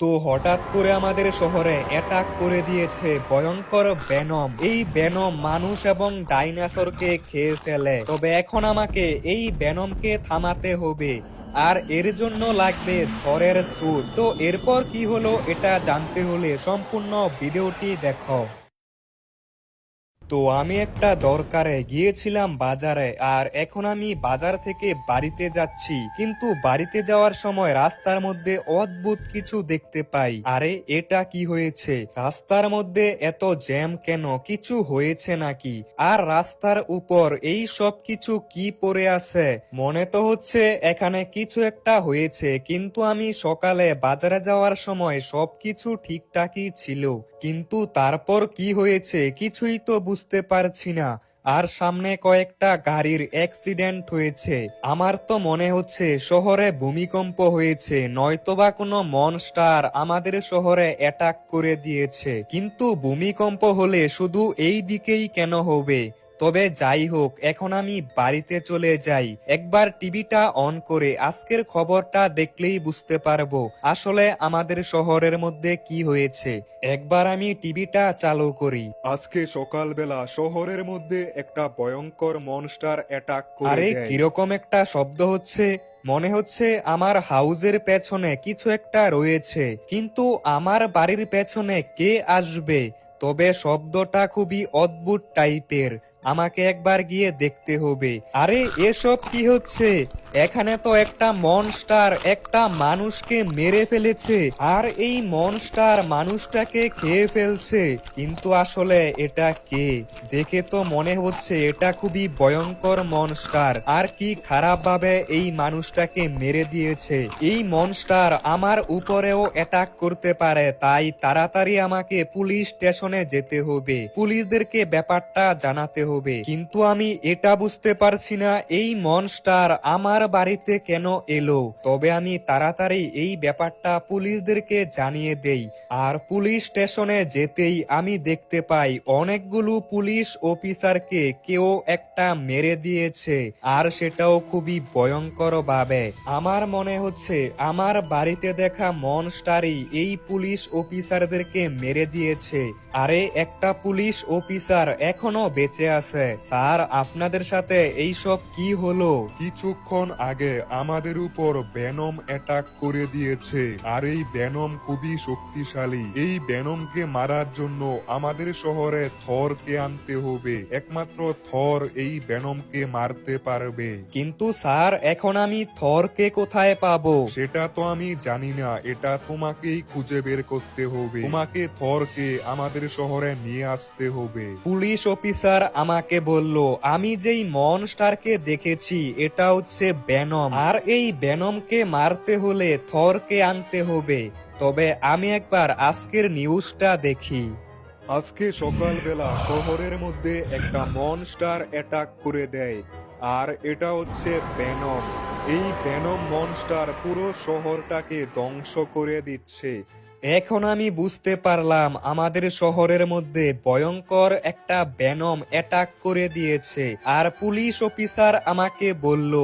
তো হঠাৎ করে আমাদের শহরে অ্যাটাক করে দিয়েছে ভয়ঙ্কর ভেনম। এই ভেনম মানুষ এবং ডাইনোসরকে খেয়ে ফেলে। তবে এখন আমাকে এই ভেনমকে থামাতে হবে, আর এর জন্য লাগবে থরের স্যুট। তো এরপর কি হলো এটা জানতে হলে সম্পূর্ণ ভিডিওটি দেখো। তো আমি একটা দরকারে গিয়েছিলাম বাজারে, আর এখন আমি বাজার থেকে বাড়িতে যাচ্ছি। কিন্তু বাড়িতে যাওয়ার সময় রাস্তার মধ্যে অদ্ভুত কিছু দেখতে পাই। আরে এটা কি হয়েছে? রাস্তার মধ্যে এত জ্যাম কেন? কিছু হয়েছে নাকি? আর রাস্তার উপর এই সব কিছু কি পড়ে আছে? মনে তো হচ্ছে এখানে কিছু একটা হয়েছে, কিন্তু আমি সকালে বাজারে যাওয়ার সময় সবকিছু ঠিকঠাকই ছিল। কিন্তু তারপর কি হয়েছে কিছুই তো বুঝতে পারছি না। আর সামনে কয়েকটা গাড়ির অ্যাক্সিডেন্ট হয়েছে। আমার তো মনে হচ্ছে শহরে ভূমিকম্প হয়েছে, নয়তোবা কোনো মনস্টার আমাদের শহরে অ্যাটাক করে দিয়েছে। কিন্তু ভূমিকম্প হলে শুধু এই দিকেই কেন হবে? তবে যাই হোক, এখন আমি বাড়িতে চলে যাই। একবার টিভিটা অন করে আজকের খবরটা দেখলেই বুঝতে পারবো আসলে আমাদের শহরের মধ্যে কি হয়েছে। একবার আমি টিভিটা চালু করি। আজকে সকালবেলা শহরের মধ্যে একটা ভয়ঙ্কর মনস্টার অ্যাটাক করে আরে দেয়। কিরকম একটা শব্দ হচ্ছে? মনে হচ্ছে আমার হাউজের পেছনে কিছু একটা রয়েছে, কিন্তু আমার বাড়ির পেছনে কে আসবে? তবে শব্দটা খুবই অদ্ভুত টাইপের, আমাকে একবার গিয়ে দেখতে হবে। আরে এসব কি হচ্ছে? এখানে তো একটা মনস্টার একটা মানুষকে মেরে ফেলেছে, আর এই মনস্টার মানুষটাকে খেয়ে ফেলছে। কিন্তু আসলে এটা কে? দেখে তো মনে হচ্ছে এটা খুবই ভয়ঙ্কর মনস্টার। আর কি খারাপ ভাবে এই মানুষটাকে মেরে দিয়েছে। এই মনস্টার আমার উপরেও অ্যাটাক করতে পারে, তাই তাড়াতাড়ি আমাকে পুলিশ স্টেশনে যেতে হবে, পুলিশদেরকে ব্যাপারটা জানাতে হবে। কিন্তু আমি এটা বুঝতে পারছি না এই মনস্টার আমার বাড়িতে কেন এলো। তবে আমি তাড়াতাড়ি এই ব্যাপারটা পুলিশদেরকে জানিয়ে দেই। আর পুলিশ স্টেশনে যেতেই আমি দেখতে পাই অনেকগুলো পুলিশ অফিসারকে কেউ একটা মেরে দিয়েছে, আর সেটাও খুবই ভয়ঙ্কর ভাবে। আমার মনে হচ্ছে আমার বাড়িতে দেখা মনস্টারই এই পুলিশ অফিসারদেরকে মেরে দিয়েছে। আরে একটা পুলিশ অফিসার এখনো বেঁচে আছে। স্যার, আপনাদের সাথে এইসব কি হলো? কিছুক্ষণ আগে আমাদের উপর ভেনম অ্যাটাক করে দিয়েছে, আর এই ভেনম খুবই শক্তিশালী। এই ভেনমকে মারার জন্য আমাদের শহরে থরকে আনতে হবে। একমাত্র থর এই ভেনমকে মারতে পারবে। কিন্তু স্যার, এখন আমি থরকে কোথায় পাবো? সেটা তো আমি জানি না, এটা তোমাকেই খুঁজে বের করতে হবে। তোমাকে থরকে আমাদের শহরে নিয়ে আসতে হবে। পুলিশ অফিসার আমাকে বলল আমি যেই মনস্টারকে দেখেছি এটা হচ্ছে ভেনম, আর এই ভেনমকে মারতে হলে থরকে আনতে হবে। তবে আমি একবার আজকের নিউজটা দেখি। আজকে সকালবেলা শহরের মধ্যে একটা মনস্টার অ্যাটাক করে দেয়, আর এটা হচ্ছে ভেনম। এই ভেনম মনস্টার পুরো শহরটাকে ধ্বংস করে দিচ্ছে। এখন আমি বুঝতে পারলাম আমাদের শহরের মধ্যে ভয়ঙ্কর একটা ভেনম অ্যাটাক করে দিয়েছে। আর পুলিশ অফিসার আমাকে বলল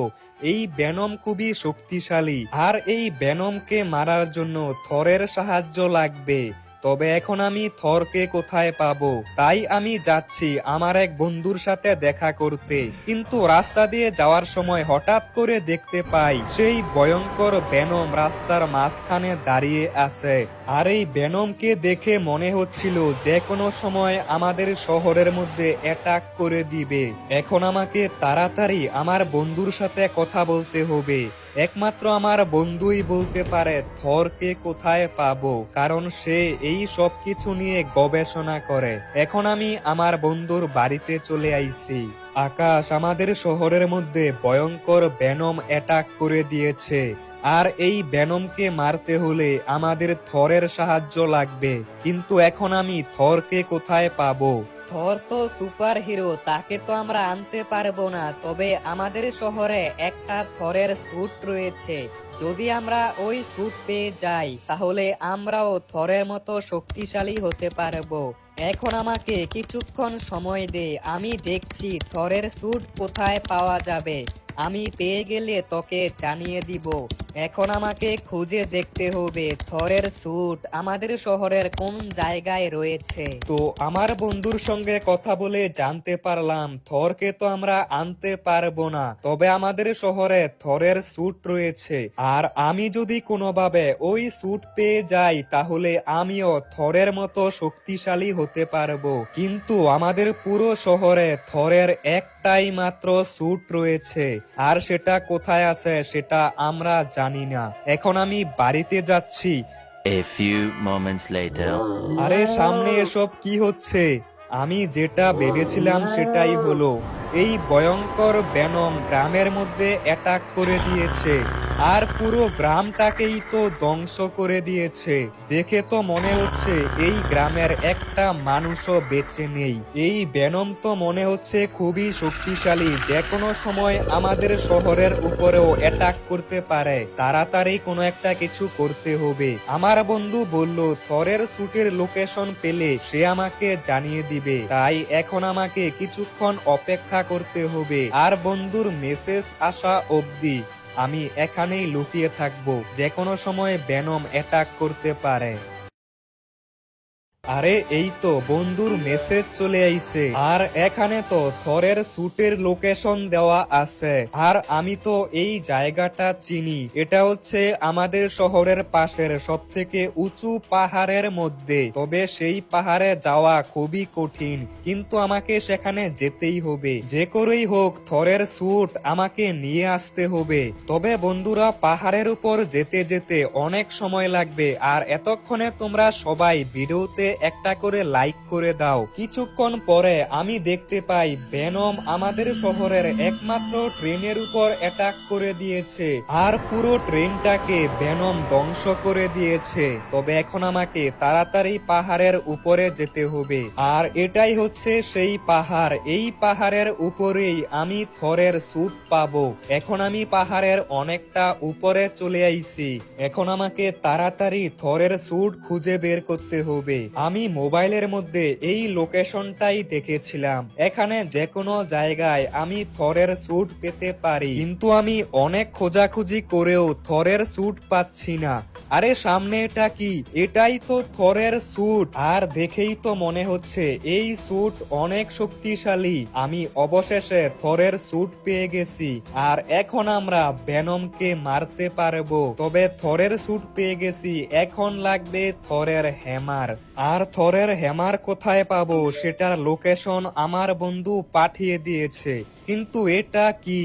এই ভেনম খুবই শক্তিশালী, আর এই ভেনমকে মারার জন্য থরের সাহায্য লাগবে। তবে এখন আমি থরকে কোথায় পাবো? তাই আমি যাচ্ছি আমার এক বন্ধুর সাথে দেখা করতে। কিন্তু রাস্তা দিয়ে যাওয়ার সময় হঠাৎ করে দেখতে পাই সেই ভয়ঙ্কর ভেনম রাস্তার মাঝখানে দাঁড়িয়ে আছে। আর এই ভেনমকে দেখে মনে হচ্ছিল যে কোনো সময় আমাদের শহরের মধ্যে অ্যাটাক করে দিবে। এখন আমাকে তাড়াতাড়ি আমার বন্ধুর সাথে কথা বলতে হবে। একমাত্র আমার বন্ধুই বলতে পারে থরকে কোথায় পাবো, কারণ সে এই সব কিছু নিয়ে গবেষণা করে। এখন আমি আমার বন্ধুর বাড়িতে চলে আইছি। আকাশ, আমাদের শহরের মধ্যে ভয়ঙ্কর ভেনম অ্যাটাক করে দিয়েছে, আর এই ভেনমকে মারতে হলে আমাদের থরের সাহায্য লাগবে। কিন্তু এখন আমি থরকে কোথায় পাবো? থর তো সুপার হিরো, তাকে তো আমরা আনতে পারবো না। তবে আমাদের শহরে একটা থরের স্যুট রয়েছে, যদি আমরা ওই স্যুট পেয়ে যাই তাহলে আমরাও থরের মতো শক্তিশালী হতে পারবো। এখন আমাকে কিছুক্ষণ সময় দে, আমি দেখছি থরের স্যুট কোথায় পাওয়া যাবে। আমি পেয়ে গেলে তোকে জানিয়ে দিব। এখন আমাকে খুঁজে দেখতে হবে থরের স্যুট আমাদের শহরের কোন জায়গায় রয়েছে। তো আমার বন্ধুর সঙ্গে কথা বলে জানতে পারলাম থরকে তো আমরা আনতে পারবো না, তবে আমাদের শহরে থরের স্যুট রয়েছে। আর আমি যদি কোনোভাবে ওই স্যুট পেয়ে যাই তাহলে আমিও থরের মতো শক্তিশালী হতে পারবো। কিন্তু আমাদের পুরো শহরে থরের একটাই মাত্র স্যুট রয়েছে, আর সেটা কোথায় আছে সেটা আমরা জানি না। এখন আমি বাড়িতে যাচ্ছি। A few moments later. আরে সামনে এসব কি হচ্ছে? আমি যেটা ভেবেছিলাম সেটাই হলো। এই ভয়ঙ্কর ভেনম গ্রামের মধ্যে অ্যাটাক করে দিয়েছে, আর পুরো গ্রামটাকেই তো ধ্বংস করে দিয়েছে। দেখে তো মনে হচ্ছে এই গ্রামের একটা মানুষও বেঁচে নেই। এই ভেনম তো মনে হচ্ছে খুবই শক্তিশালী, যে কোনো সময় আমাদের শহরের উপরেও অ্যাটাক করতে পারে। তাড়াতাড়ি কোনো একটা কিছু করতে হবে। আমার বন্ধু বলল থরের স্যুটের লোকেশন পেলে সে আমাকে জানিয়ে দিবে, তাই এখন আমাকে কিছুক্ষণ অপেক্ষা করতে হবে। আর বন্ধুর মেসেজ আসা অবধি আমি এখানেই লুকিয়ে থাকবো, যে কোনো সময় ভেনম অ্যাটাক করতে পারে। আরে এই তো বন্ধুর মেসেজ চলে আইছে, আর এখানে তো থরের স্যুটের লোকেশন দেওয়া আছে। আর আমি তো এই জায়গাটা চিনি, এটা হচ্ছে আমাদের শহরের পাশের সবথেকে উঁচু পাহাড়ের মধ্যে। তবে সেই পাহাড়ে যাওয়া খুবই কঠিন, কিন্তু আমাকে সেখানে যেতেই হবে। যে করেই হোক থরের স্যুট আমাকে নিয়ে আসতে হবে। তবে বন্ধুরা, পাহাড়ের উপর যেতে যেতে অনেক সময় লাগবে, আর এতক্ষণে তোমরা সবাই ভিডিওতে একটা করে লাইক করে দাও। কিছুক্ষণ পরে আমি দেখতে পাই ভেনম আমাদের শহরের একমাত্র ট্রেনের উপর অ্যাটাক করে দিয়েছে, আর পুরো ট্রেনটাকে ভেনম ধ্বংস করে দিয়েছে। তবে এখন আমাকে তাড়াতাড়ি পাহাড়ের উপরে যেতে হবে, আর এটাই হচ্ছে সেই পাহাড়। এই পাহাড়ের উপরেই আমি থরের স্যুট পাবো। এখন আমি পাহাড়ের অনেকটা উপরে চলে আইছি। এখন আমাকে তাড়াতাড়ি থরের স্যুট খুঁজে বের করতে হবে। আমি মোবাইলের মধ্যে এই লোকেশনটাই দেখেছিলাম, এখানে যে কোনো জায়গায় আমি থরের স্যুট পেতে পারি। কিন্তু আমি অনেক খোঁজাখুঁজি করেও থরের স্যুট পাচ্ছি না। আরে সামনে এটা কি? এটাই তো থরের স্যুট, আর দেখেই তো মনে হচ্ছে এই স্যুট অনেক শক্তিশালী। আমি অবশেষে থরের স্যুট পেয়ে গেছি, আর এখন আমরা ভেনমকে মারতে পারবো। তবে থরের স্যুট পেয়ে গেছি, এখন লাগবে থরের হ্যামার। আর থরের হ্যামার কোথায় পাবো সেটার লোকেশন আমার বন্ধু পাঠিয়ে দিয়েছে। কিন্তু এটা কি?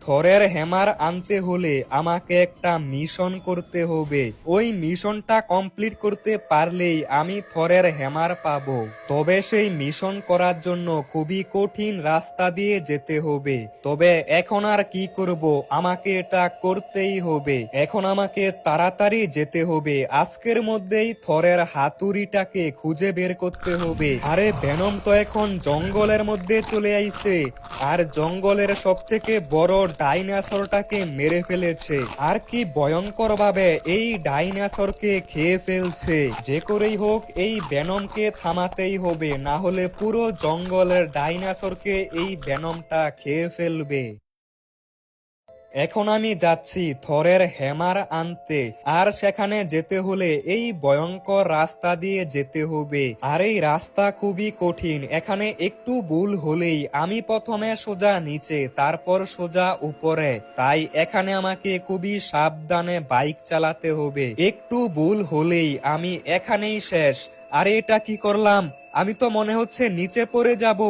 থরের হ্যামার আনতে হলে আমাকে একটা মিশন করতে হবে। ওই মিশনটা কমপ্লিট করতে পারলেই আমি থরের হ্যামার পাবো। তবে সেই মিশন করার জন্য খুবই কঠিন রাস্তা দিয়ে যেতে হবে। তবে এখন আর কি করব, আমাকে এটা করতেই হবে। এখন আমাকে তাড়াতাড়ি যেতে হবে। আজকের মধ্যেই থরের হাতুড়িটাকে খুঁজে বের করতে হবে। আরে ভেনম তো এখন জঙ্গলের মধ্যে চলে আইছে, আর জঙ্গলের সব থেকে বড় ডাইনোসরটাকে মেরে ফেলেছে। আর কি ভয়ঙ্কর ভাবে এই ডাইনোসরকে খেয়ে ফেলছে। যে করেই হোক এই ভেনমকে থামাতেই হবে, না হলে পুরো জঙ্গলের ডাইনোসরকে এই ভেনমটা খেয়ে ফেলবে। এখন আমি যাচ্ছি থরের হ্যামার আনতে, আর সেখানে যেতে হলে এই ভয়ঙ্কর রাস্তা দিয়ে যেতে হবে। আর এই রাস্তা খুবই কঠিন, এখানে একটু ভুল হলেই আমি প্রথমে সোজা নিচে, তারপর সোজা উপরে। তাই এখানে আমাকে খুবই সাবধানে বাইক চালাতে হবে। একটু ভুল হলেই আমি এখানেই শেষ। আরে এটা কি করলাম? আমি তো মনে হচ্ছে নিচে পড়ে যাব।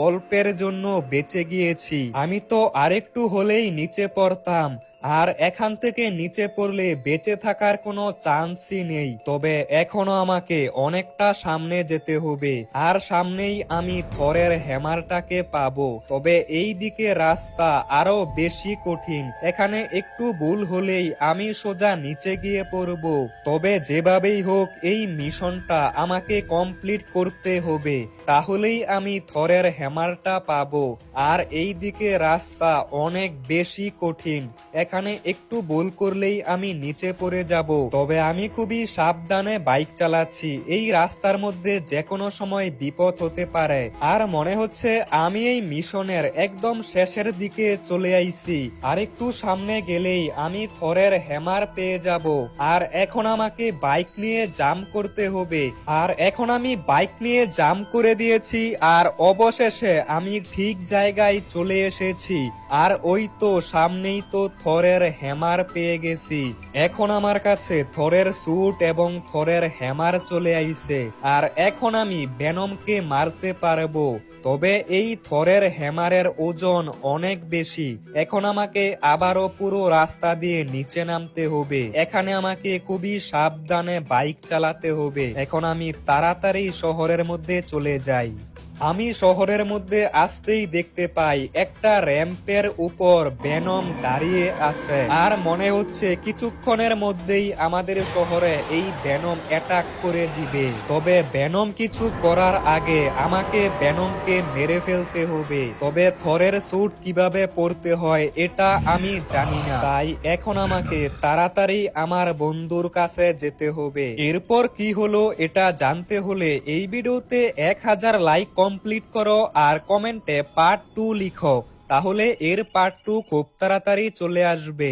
অল্পের জন্য বেঁচে গিয়েছি। আমি তো আরেকটু হলেই নিচে পড়তাম, আর এখান থেকে নিচে পড়লে বেঁচে থাকার কোনো চান্সই নেই। তবে এখনো আমাকে অনেকটা সামনে যেতে হবে, আর সামনেই আমি থরের হ্যামারটাকে পাবো। তবে এই দিকে রাস্তা আরো বেশি কঠিন, এখানে একটু ভুল হলেই আমি সোজা নিচে গিয়ে পড়বো। তবে যেভাবেই হোক এই মিশনটা আমাকে কমপ্লিট করতে হবে, তাহলেই আমি থরের হ্যামারটা পাবো। আর এই দিকে রাস্তা অনেক বেশি কঠিন, এখানে একটু ভুল করলেই আমি নিচে পড়ে যাব। তবে আমি খুবই সাবধানে বাইক চালাচ্ছি, এই রাস্তার মধ্যে যে কোনো সময় বিপদ হতে পারে। আর মনে হচ্ছে আমি এই মিশনের একদম শেষের দিকে চলে আইছি। আর একটু সামনে গেলেই আমি থরের হ্যামার পেয়ে যাব। আর এখন আমাকে বাইক নিয়ে জাম্প করতে হবে। আর এখন আমি বাইক নিয়ে জাম্প করে দিয়েছি, আর অবশেষে আমি ঠিক জায়গায় চলে এসেছি। আর ওই তো সামনেই তো থরের হ্যামার পেয়ে গেছি। এখন আমার কাছে থরের স্যুট এবং থরের হ্যামার চলে আইছে। আর এখন আমি ভেনমকে মারতে পারবো। তবে এই থরের হ্যামারের ওজন অনেক বেশি। এখন আমাকে আবারও পুরো রাস্তা দিয়ে নিচে নামতে হবে। এখানে আমাকে খুবই সাবধানে বাইক চালাতে হবে। এখন আমি তাড়াতাড়ি শহরের মধ্যে চলে যাই। আমি শহরের মধ্যে আসতেই দেখতে পাই একটা র্যাম্পের উপর ভেনম দাঁড়িয়ে আছে। আর মনে হচ্ছে কিছুক্ষণের মধ্যেই আমাদের শহরে এই ভেনম অ্যাটাক করে দিবে। তবে ভেনম কিছু করার আগে আমাকে ভেনমকে মেরে ফেলতে হবে। তবে থরের স্যুট কিভাবে পরতে হয় এটা আমি জানি না, তাই এখন আমাকে তাড়াতাড়ি আমার বন্ধুর কাছে যেতে হবে। এরপর কি হলো এটা জানতে হলে এই ভিডিওতে 1000 লাইক কমপ্লিট করো আর কমেন্টে পার্ট 2 লিখো, তাহলে এর পার্ট 2 খুব তাড়াতাড়ি চলে আসবে।